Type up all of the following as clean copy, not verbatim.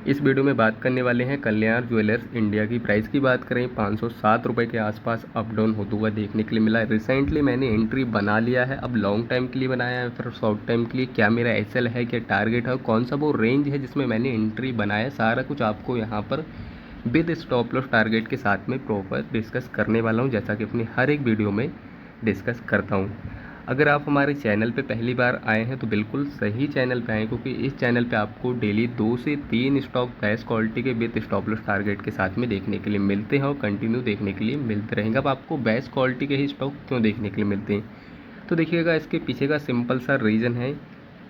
इस वीडियो में बात करने वाले हैं कल्याण ज्वेलर्स इंडिया की प्राइस की बात करें 507 रुपये के आसपास अप डाउन होता हुआ देखने के लिए मिला है। रिसेंटली मैंने एंट्री बना लिया है, अब लॉन्ग टाइम के लिए बनाया है फिर शॉर्ट टाइम के लिए, क्या मेरा एसएल है क्या टारगेट है, कौन सा वो रेंज है जिसमें मैंने एंट्री बनाया, सारा कुछ आपको यहाँ पर विद स्टॉप लॉस टारगेट के साथ में प्रॉपर डिस्कस करने वाला हूँ, जैसा कि अपनी हर एक वीडियो में डिस्कस करता हूँ। अगर आप हमारे चैनल पे पहली बार आए हैं तो बिल्कुल सही चैनल पे आएँ, क्योंकि इस चैनल पे आपको डेली 2 से 3 स्टॉक बेस्ट क्वालिटी के विद स्टॉप लॉस टारगेट के साथ में देखने के लिए मिलते हैं और कंटिन्यू देखने के लिए मिलते रहेंगे। अब आपको बेस्ट क्वालिटी के ही स्टॉक क्यों देखने के लिए मिलते हैं, तो देखिएगा इसके पीछे का सिंपल सा रीज़न है।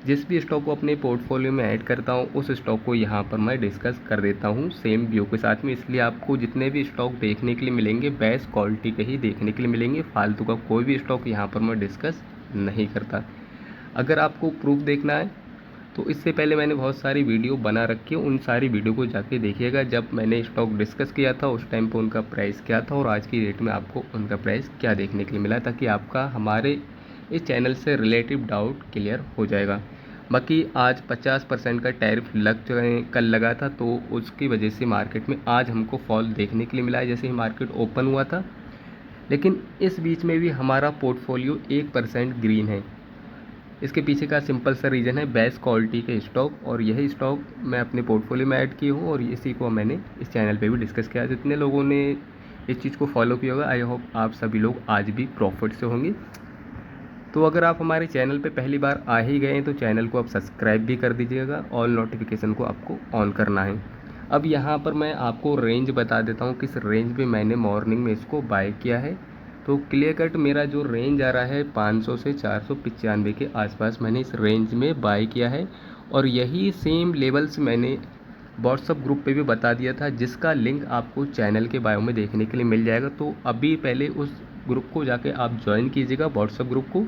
जिस भी स्टॉक को अपने पोर्टफोलियो में ऐड करता हूँ उस स्टॉक को यहाँ पर मैं डिस्कस कर देता हूँ सेम व्यू के साथ में, इसलिए आपको जितने भी स्टॉक देखने के लिए मिलेंगे बेस्ट क्वालिटी के ही देखने के लिए मिलेंगे, फालतू का कोई भी स्टॉक यहाँ पर मैं डिस्कस नहीं करता। अगर आपको प्रूफ देखना है तो इससे पहले मैंने बहुत सारी वीडियो बना रखी है, उन सारी वीडियो को जाके देखिएगा। जब मैंने स्टॉक डिस्कस किया था उस टाइम पे उनका प्राइस क्या था और आज की डेट में आपको उनका प्राइस क्या देखने के लिए मिला, ताकि आपका हमारे इस चैनल से रिलेटिव डाउट क्लियर हो जाएगा। बाकी आज 50% का टैरिफ कल लगा था, तो उसकी वजह से मार्केट में आज हमको फॉल देखने के लिए मिला है जैसे ही मार्केट ओपन हुआ था। लेकिन इस बीच में भी हमारा पोर्टफोलियो 1% ग्रीन है। इसके पीछे का सिंपल सा रीज़न है बेस्ट क्वालिटी के स्टॉक, और यही स्टॉक मैं अपने पोर्टफोलियो में ऐड की हूँ और इसी को मैंने इस चैनल पे भी डिस्कस किया। जितने लोगों ने इस चीज़ को फॉलो किया होगा, आई होप आप सभी लोग आज भी प्रॉफिट से होंगे। तो अगर आप हमारे चैनल पे पहली बार आ ही गए हैं तो चैनल को आप सब्सक्राइब भी कर दीजिएगा, ऑल नोटिफिकेशन को आपको ऑन करना है। अब यहाँ पर मैं आपको रेंज बता देता हूँ किस रेंज पे मैंने मॉर्निंग में इसको बाय किया है। तो क्लियर कट मेरा जो रेंज आ रहा है 500 से 495 के आसपास मैंने इस रेंज में बाय किया है, और यही सेम लेवल्स मैंने व्हाट्सअप ग्रुप पे भी बता दिया था, जिसका लिंक आपको चैनल के बायो में देखने के लिए मिल जाएगा। तो अभी पहले उस ग्रुप को जाके आप ज्वाइन कीजिएगा व्हाट्सअप ग्रुप को,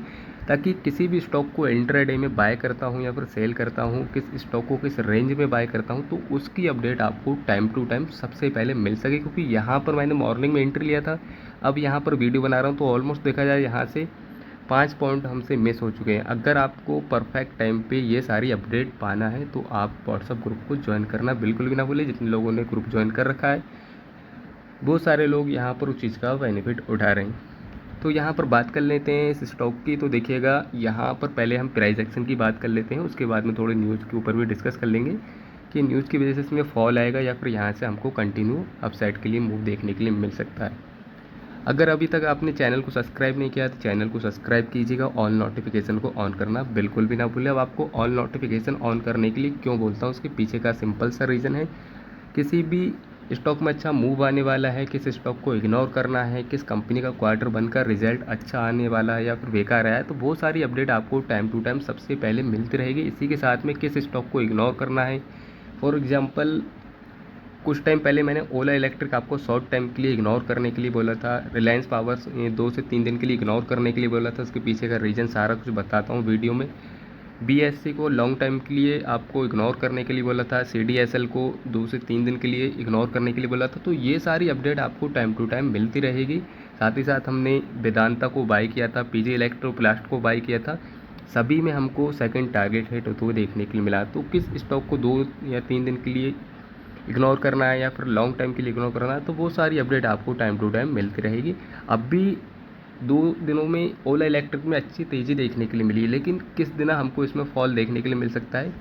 ताकि किसी भी स्टॉक को इंट्राडे में बाय करता हूँ या फिर सेल करता हूँ, किस स्टॉक को किस रेंज में बाय करता हूँ, तो उसकी अपडेट आपको टाइम टू टाइम सबसे पहले मिल सके। क्योंकि यहाँ पर मैंने मॉर्निंग में एंट्री लिया था, अब यहाँ पर वीडियो बना रहा हूँ तो ऑलमोस्ट देखा जाए यहाँ से 5 पॉइंट हमसे मिस हो चुके हैं। अगर आपको परफेक्ट टाइम पे ये सारी अपडेट पाना है तो आप व्हाट्सअप ग्रुप को ज्वाइन करना बिल्कुल भी ना भूलें। जितने लोगों ने ग्रुप ज्वाइन कर रखा है बहुत सारे लोग यहाँ पर उस चीज़ का बेनिफिट उठा रहे हैं। तो यहाँ पर बात कर लेते हैं इस स्टॉक की। तो देखिएगा यहाँ पर पहले हम प्राइस एक्शन की बात कर लेते हैं, उसके बाद में थोड़े न्यूज़ के ऊपर भी डिस्कस कर लेंगे कि न्यूज़ की वजह से इसमें फॉल आएगा या फिर यहाँ से हमको कंटिन्यू अपसाइड के लिए मूव देखने के लिए मिल सकता है। अगर अभी तक आपने चैनल को सब्सक्राइब नहीं किया तो चैनल को सब्सक्राइब कीजिएगा, ऑल नोटिफिकेशन को ऑन करना बिल्कुल भी ना भूलें। अब आपको ऑल नोटिफिकेशन ऑन करने के लिए क्यों बोलता हूँ, उसके पीछे का सिंपल सा रीज़न है। किसी भी स्टॉक में अच्छा मूव आने वाला है, किस स्टॉक को इग्नोर करना है, किस कंपनी का क्वार्टर वन का रिजल्ट अच्छा आने वाला है या फिर बेकार आया है, तो बहुत सारी अपडेट आपको टाइम टू टाइम सबसे पहले मिलती रहेगी। इसी के साथ में किस स्टॉक को इग्नोर करना है। फॉर एग्जांपल कुछ टाइम पहले मैंने ओला इलेक्ट्रिक आपको शॉर्ट टाइम के लिए इग्नोर करने के लिए बोला था, रिलायंस पावर्स 2 से 3 दिन के लिए इग्नोर करने के लिए बोला था, उसके पीछे का रीज़न सारा कुछ बताता हूँ वीडियो में। बीएससी को लॉन्ग टाइम के लिए आपको इग्नोर करने के लिए बोला था, सीडीएसएल को 2 से 3 दिन के लिए इग्नोर करने के लिए बोला था। तो ये सारी अपडेट आपको टाइम टू टाइम मिलती रहेगी। साथ ही साथ हमने वेदांता को बाय किया था, पीजी इलेक्ट्रोप्लास्ट को बाय किया था, सभी में हमको सेकंड टारगेट हिट होते हुए देखने के लिए मिला। तो किस स्टॉक को 2 या 3 दिन के लिए इग्नोर करना है या फिर लॉन्ग टाइम के लिए इग्नोर करना है, तो वो सारी अपडेट आपको टाइम टू टाइम मिलती रहेगी। अब भी 2 दिनों में ओला इलेक्ट्रिक में अच्छी तेज़ी देखने के लिए मिली है, लेकिन किस दिन हमको इसमें फॉल देखने के लिए मिल सकता है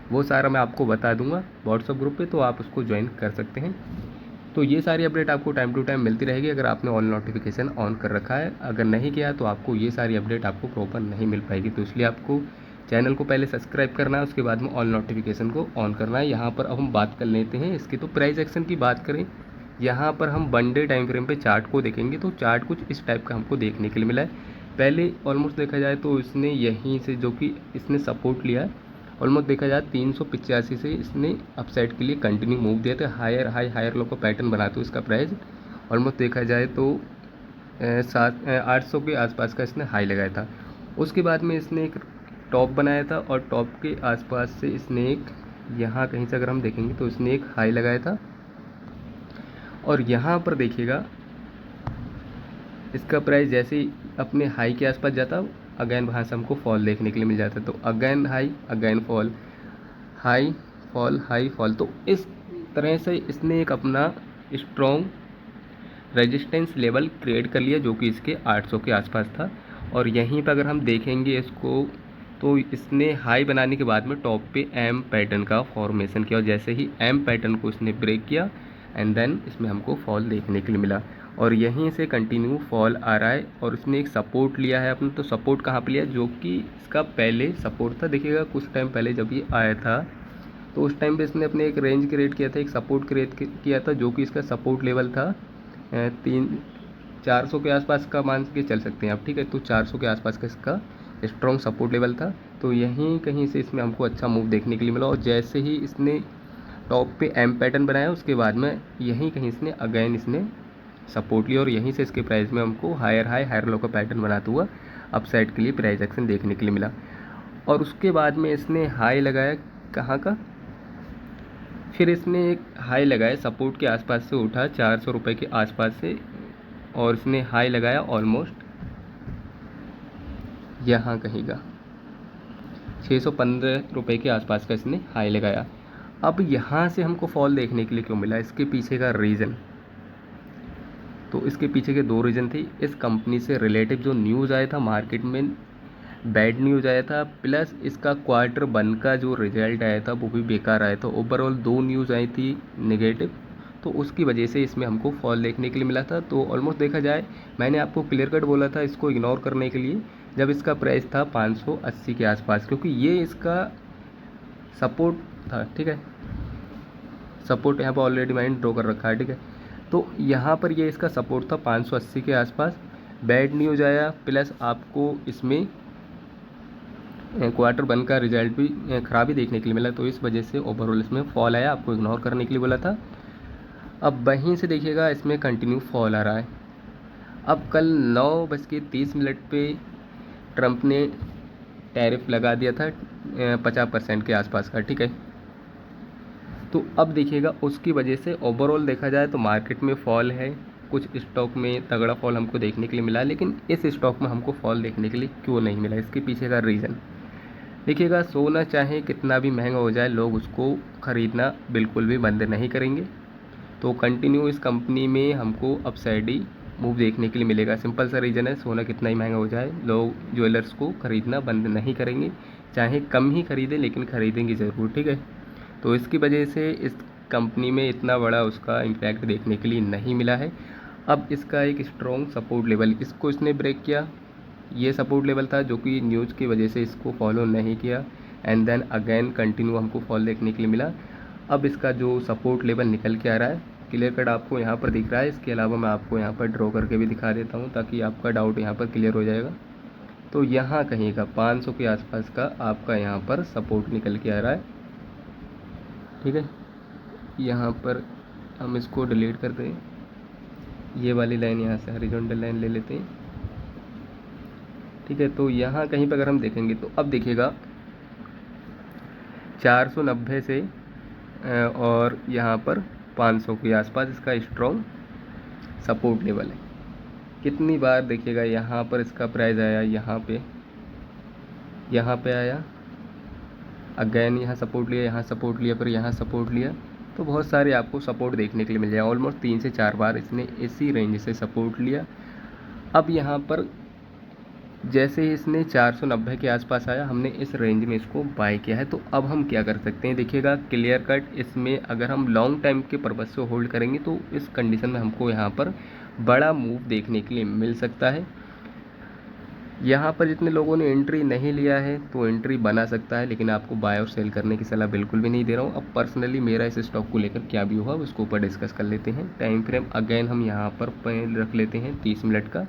वो सारा मैं आपको बता दूंगा व्हाट्सअप ग्रुप पे, तो आप उसको ज्वाइन कर सकते हैं। तो ये सारी अपडेट आपको टाइम टू टाइम मिलती रहेगी अगर आपने ऑल नोटिफिकेशन ऑन कर रखा है। अगर नहीं किया तो आपको ये सारी अपडेट आपको प्रॉपर नहीं मिल पाएगी। तो इसलिए आपको चैनल को पहले सब्सक्राइब करना है, उसके बाद में ऑल नोटिफिकेशन को ऑन करना है। यहाँ पर अब हम बात कर लेते हैं इसकी। तो प्राइस एक्शन की बात करें, यहाँ पर हम 1 डे टाइम फ्रेम पे चार्ट को देखेंगे तो चार्ट कुछ इस टाइप का हमको देखने के लिए मिला है। पहले ऑलमोस्ट देखा जाए तो इसने यहीं से जो कि इसने सपोर्ट लिया है, ऑलमोस्ट देखा जाए 385 से इसने अपसाइड के लिए कंटिन्यू मूव दिया था, हायर हाई हायर लो का पैटर्न बनाते हुए इसका प्राइस ऑलमोस्ट देखा जाए तो 800 के आसपास का इसने हाई लगाया था। उसके बाद में इसने एक टॉप बनाया था और टॉप के आसपास से इसने एक यहाँ कहीं से अगर हम देखेंगे तो इसने एक हाई लगाया था, और यहाँ पर देखिएगा इसका प्राइस जैसे ही अपने हाई के आसपास जाता अगैन वहाँ से हमको फॉल देखने के लिए मिल जाता है। तो again high again fall, high fall high fall. तो इस तरह से इसने एक अपना स्ट्रॉन्ग रेजिस्टेंस लेवल क्रिएट कर लिया जो कि इसके 800 के आसपास था। और यहीं पर अगर हम देखेंगे इसको तो इसने हाई बनाने के बाद में टॉप पे एम पैटर्न का फॉर्मेशन किया और जैसे ही एम पैटर्न को इसने ब्रेक किया एंड देन इसमें हमको फॉल देखने के लिए मिला और यहीं से कंटिन्यू फॉल आ रहा है। और इसने एक सपोर्ट लिया है अपना, तो सपोर्ट कहाँ पे लिया, जो कि इसका पहले सपोर्ट था। देखिएगा कुछ टाइम पहले जब ये आया था तो उस टाइम पे इसने अपने एक रेंज क्रिएट किया था, एक सपोर्ट क्रिएट किया था जो कि इसका सपोर्ट लेवल था 400 के आसपास का मान के चल सकते हैं आप, ठीक है। तो 400 के आसपास का इसका स्ट्रॉन्ग सपोर्ट लेवल था। तो यहीं कहीं से इसमें हमको अच्छा मूव देखने के लिए मिला और जैसे ही इसने टॉप पे एम पैटर्न बनाया उसके बाद में यहीं कहीं इसने अगेन इसने सपोर्ट लिया और यहीं से इसके प्राइस में हमको हायर हाई हायर लो का पैटर्न बनाता हुआ अपसाइड के लिए प्राइस एक्शन देखने के लिए मिला। और उसके बाद में इसने हाई लगाया कहाँ का, फिर इसने एक हाई लगाया सपोर्ट के आसपास से उठा 400 रुपये के आसपास से और इसने हाई लगाया ऑलमोस्ट यहाँ कहीं का 615 रुपये के आसपास का इसने हाई लगाया। अब यहाँ से हमको फॉल देखने के लिए क्यों मिला, इसके पीछे का रीज़न, तो इसके पीछे के दो रीज़न थे। इस कंपनी से रिलेटिव जो न्यूज़ आया था मार्केट में बैड न्यूज़ आया था, प्लस इसका क्वार्टर वन का जो रिजल्ट आया था वो भी बेकार आया था। ओवरऑल दो न्यूज़ आई थी नेगेटिव, तो उसकी वजह से इसमें हमको फॉल देखने के लिए मिला था। तो ऑलमोस्ट देखा जाए मैंने आपको क्लियर कट बोला था इसको इग्नोर करने के लिए जब इसका प्राइस था 580 के आसपास, क्योंकि ये इसका सपोर्ट था, ठीक है। सपोर्ट यहाँ पर ऑलरेडी मैंने ड्रॉ कर रखा है, ठीक है। तो यहाँ पर ये इसका सपोर्ट था 580 के आसपास, बैड न्यूज़ आया प्लस आपको इसमें क्वार्टर वन का रिजल्ट भी ख़राबी देखने के लिए मिला, तो इस वजह से ओवरऑल इसमें फॉल आया, आपको इग्नोर करने के लिए बोला था। अब वहीं से देखिएगा इसमें कंटिन्यू फॉल आ रहा है। अब कल 9:30 पे ट्रंप ने टैरिफ लगा दिया था 50% के आसपास का, ठीक है। तो अब देखिएगा उसकी वजह से ओवरऑल देखा जाए तो मार्केट में फॉल है, कुछ स्टॉक में तगड़ा फॉल हमको देखने के लिए मिला, लेकिन इस स्टॉक में हमको फॉल देखने के लिए क्यों नहीं मिला, इसके पीछे का रीज़न देखिएगा। सोना चाहे कितना भी महंगा हो जाए लोग उसको ख़रीदना बिल्कुल भी बंद नहीं करेंगे, तो कंटिन्यू इस कंपनी में हमको अपसाइड ही मूव देखने के लिए मिलेगा। सिंपल सा रीज़न है, सोना कितना ही महंगा हो जाए लोग ज्वेलर्स को ख़रीदना बंद नहीं करेंगे, चाहे कम ही ख़रीदें लेकिन ख़रीदेंगे ज़रूर, ठीक है। तो इसकी वजह से इस कंपनी में इतना बड़ा उसका इम्पैक्ट देखने के लिए नहीं मिला है। अब इसका एक स्ट्रॉन्ग सपोर्ट लेवल इसको इसने ब्रेक किया, ये सपोर्ट लेवल था जो कि न्यूज़ की वजह से इसको फॉलो नहीं किया एंड देन अगेन कंटिन्यू हमको फॉल देखने के लिए मिला। अब इसका जो सपोर्ट लेवल निकल के आ रहा है क्लियर कट आपको यहाँ पर दिख रहा है। इसके अलावा मैं आपको यहाँ पर ड्रॉ करके भी दिखा देता हूँ ताकि आपका डाउट यहाँ पर क्लियर हो जाएगा। तो यहाँ कहीं का 500 के आसपास का आपका यहाँ पर सपोर्ट निकल के आ रहा है, ठीक है। यहाँ पर हम इसको डिलीट करते हैं, ये वाली लाइन यहाँ से हॉरिजॉन्टल लाइन ले लेते हैं, ठीक है। तो यहाँ कहीं पर अगर हम देखेंगे तो अब देखिएगा 490 से और यहाँ पर 500 के आसपास इसका स्ट्रॉन्ग सपोर्ट लेवल है। कितनी बार देखिएगा यहाँ पर इसका प्राइस आया, यहाँ पे आया, अगेन यहाँ सपोर्ट लिया, यहाँ सपोर्ट लिया, फिर यहाँ सपोर्ट लिया, तो बहुत सारे आपको सपोर्ट देखने के लिए मिल जाए। ऑलमोस्ट 3 से 4 बार इसने इसी रेंज से सपोर्ट लिया। अब यहाँ पर जैसे ही इसने 490 के आसपास आया हमने इस रेंज में इसको बाय किया है। तो अब हम क्या कर सकते हैं, देखिएगा क्लियर कट इसमें अगर हम लॉन्ग टाइम के पर्पज़ से होल्ड करेंगे तो इस कंडीशन में हमको यहाँ पर बड़ा मूव देखने के लिए मिल सकता है। यहाँ पर जितने लोगों ने एंट्री नहीं लिया है तो एंट्री बना सकता है, लेकिन आपको बाय और सेल करने की सलाह बिल्कुल भी नहीं दे रहा हूँ। अब पर्सनली मेरा इस स्टॉक को लेकर क्या व्यू हुआ उसको ऊपर डिस्कस कर लेते हैं। टाइम फ्रेम अगेन हम यहाँ पर रख लेते हैं 30 मिनट का।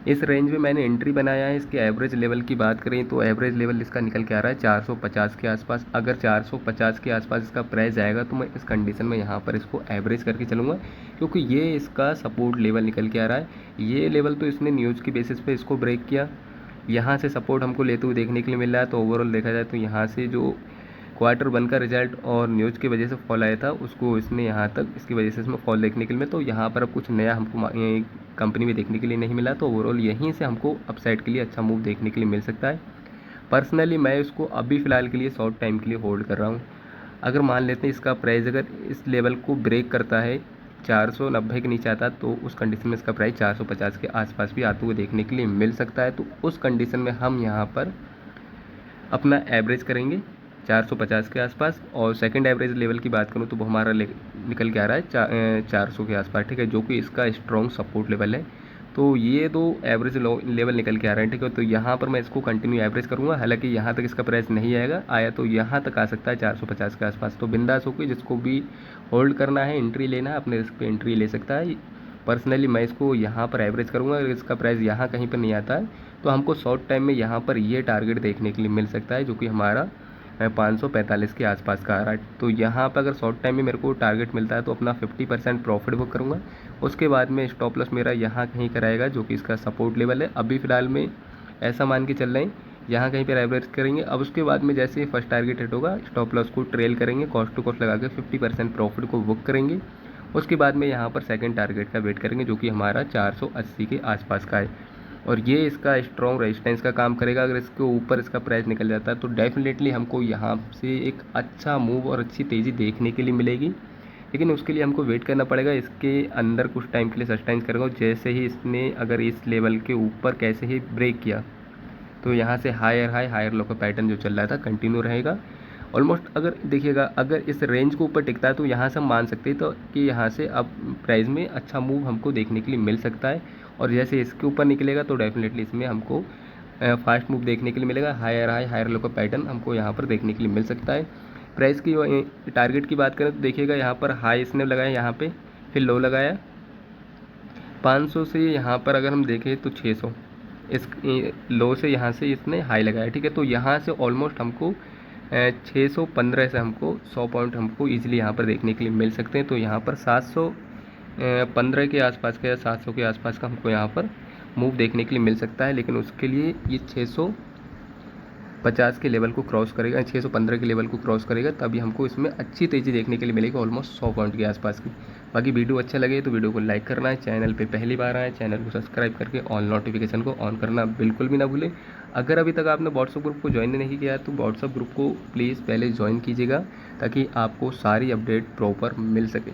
इस रेंज में मैंने एंट्री बनाया है। इसके एवरेज लेवल की बात करें तो एवरेज लेवल इसका निकल के आ रहा है 450 के आसपास। अगर 450 के आसपास इसका प्राइस आएगा तो मैं इस कंडीशन में यहाँ पर इसको एवरेज करके चलूँगा, क्योंकि ये इसका सपोर्ट लेवल निकल के आ रहा है। ये लेवल तो इसने न्यूज़ की बेसिस पे इसको ब्रेक किया, यहाँ से सपोर्ट हमको लेते हुए देखने के लिए मिल रहा है। तो ओवरऑल देखा जाए तो यहाँ से जो क्वार्टर वन का रिजल्ट और न्यूज़ की वजह से फॉल आया था उसको इसने यहाँ तक इसकी वजह से इसमें फॉल देखने के लिए, तो यहाँ पर अब कुछ नया हमको कंपनी में देखने के लिए नहीं मिला। तो ओवरऑल यहीं से हमको अपसाइड के लिए अच्छा मूव देखने के लिए मिल सकता है। पर्सनली मैं इसको अभी फ़िलहाल के लिए शॉर्ट टाइम के लिए होल्ड कर रहा हूँ। अगर मान लेते हैं इसका प्राइस अगर इस लेवल को ब्रेक करता है 490 के नीचे आता, तो उस कंडीशन में इसका प्राइस 450 के आसपास भी आते हुए देखने के लिए मिल सकता है। तो उस कंडीशन में हम यहाँ पर अपना एवरेज करेंगे 450 के आसपास। और सेकंड एवरेज लेवल की बात करूँ तो वो हमारा निकल के आ रहा है 400 के आसपास, ठीक है, जो कि इसका स्ट्रॉन्ग सपोर्ट लेवल है। तो ये दो एवरेज लेवल निकल के आ रहे हैं, ठीक है। तो यहाँ पर मैं इसको कंटिन्यू एवरेज करूँगा, हालांकि यहाँ तक इसका प्राइस नहीं आया तो यहाँ तक आ सकता है 450 के आसपास। तो बिंदास होकर जिसको भी होल्ड करना है, एंट्री लेना है, अपने रिस्क पे एंट्री ले सकता है। पर्सनली मैं इसको यहाँ पर एवरेज करूँगा। अगर इसका प्राइस यहाँ कहीं पर नहीं आता है तो हमको शॉर्ट टाइम में यहाँ पर ये टारगेट देखने के लिए मिल सकता है, जो कि हमारा 545 के आसपास का आ रहा है। तो यहाँ पर अगर शॉर्ट टाइम में मेरे को टारगेट मिलता है तो अपना 50% प्रॉफिट बुक करूँगा। उसके बाद में स्टॉप लॉस मेरा यहाँ कहीं कराएगा, जो कि इसका सपोर्ट लेवल है। अभी फ़िलहाल में ऐसा मान के चल रहे हैं, यहाँ कहीं पर एवरेज करेंगे। अब उसके बाद में जैसे ही फर्स्ट टारगेट हिट होगा, स्टॉप लॉस को ट्रेल करेंगे, कॉस्ट टू कॉस्ट लगा के 50% प्रॉफिट को बुक करेंगे। उसके बाद में यहाँ पर सेकंड टारगेट का वेट करेंगे, जो कि हमारा 480 के आसपास का है। और ये इसका स्ट्रॉन्ग रेजिस्टेंस का काम करेगा। अगर इसके ऊपर इसका प्राइस निकल जाता है तो डेफिनेटली हमको यहाँ से एक अच्छा मूव और अच्छी तेज़ी देखने के लिए मिलेगी, लेकिन उसके लिए हमको वेट करना पड़ेगा। इसके अंदर कुछ टाइम के लिए सस्टेन करेगा। जैसे ही इसने अगर इस लेवल के ऊपर कैसे ही ब्रेक किया तो यहाँ से हायर लो का पैटर्न जो चल रहा था कंटिन्यू रहेगा ऑलमोस्ट। अगर देखिएगा, अगर इस रेंज को ऊपर टिकता है तो यहाँ से हम मान सकते हैं तो कि यहाँ से अब प्राइस में अच्छा मूव हमको देखने के लिए मिल सकता है। और जैसे इसके ऊपर निकलेगा तो डेफिनेटली इसमें हमको फास्ट मूव देखने के लिए मिलेगा। हायर लो का पैटर्न हमको यहाँ पर देखने के लिए मिल सकता है। प्राइस की टारगेट की बात करें तो देखिएगा, यहाँ पर हाई इसने लगाया, यहाँ पे फिर लो लगाया 500 से। यहाँ पर अगर हम देखें तो 600 इस लो से यहाँ से इसने हाई लगाया, ठीक है। तो यहाँ से ऑलमोस्ट हमको 615 से हमको 100 पॉइंट हमको ईजिली यहाँ पर देखने के लिए मिल सकते हैं। तो यहाँ पर 715 के आसपास का या 700 के आसपास का हमको यहाँ पर मूव देखने के लिए मिल सकता है। लेकिन उसके लिए ये 650 के लेवल को क्रॉस करेगा, 615 के लेवल को क्रॉस करेगा, तभी हमको इसमें अच्छी तेज़ी देखने के लिए मिलेगी, ऑलमोस्ट 100 पॉइंट के आसपास की। बाकी वीडियो अच्छा लगे तो वीडियो को लाइक करना है, चैनल पे पहली बार आए चैनल को सब्सक्राइब करके ऑल नोटिफिकेशन को ऑन करना बिल्कुल भी ना भूलें। अगर अभी तक आपने व्हाट्सअप ग्रुप को ज्वाइन नहीं किया तो व्हाट्सअप ग्रुप को प्लीज़ पहले ज्वाइन कीजिएगा, ताकि आपको सारी अपडेट प्रॉपर मिल सके।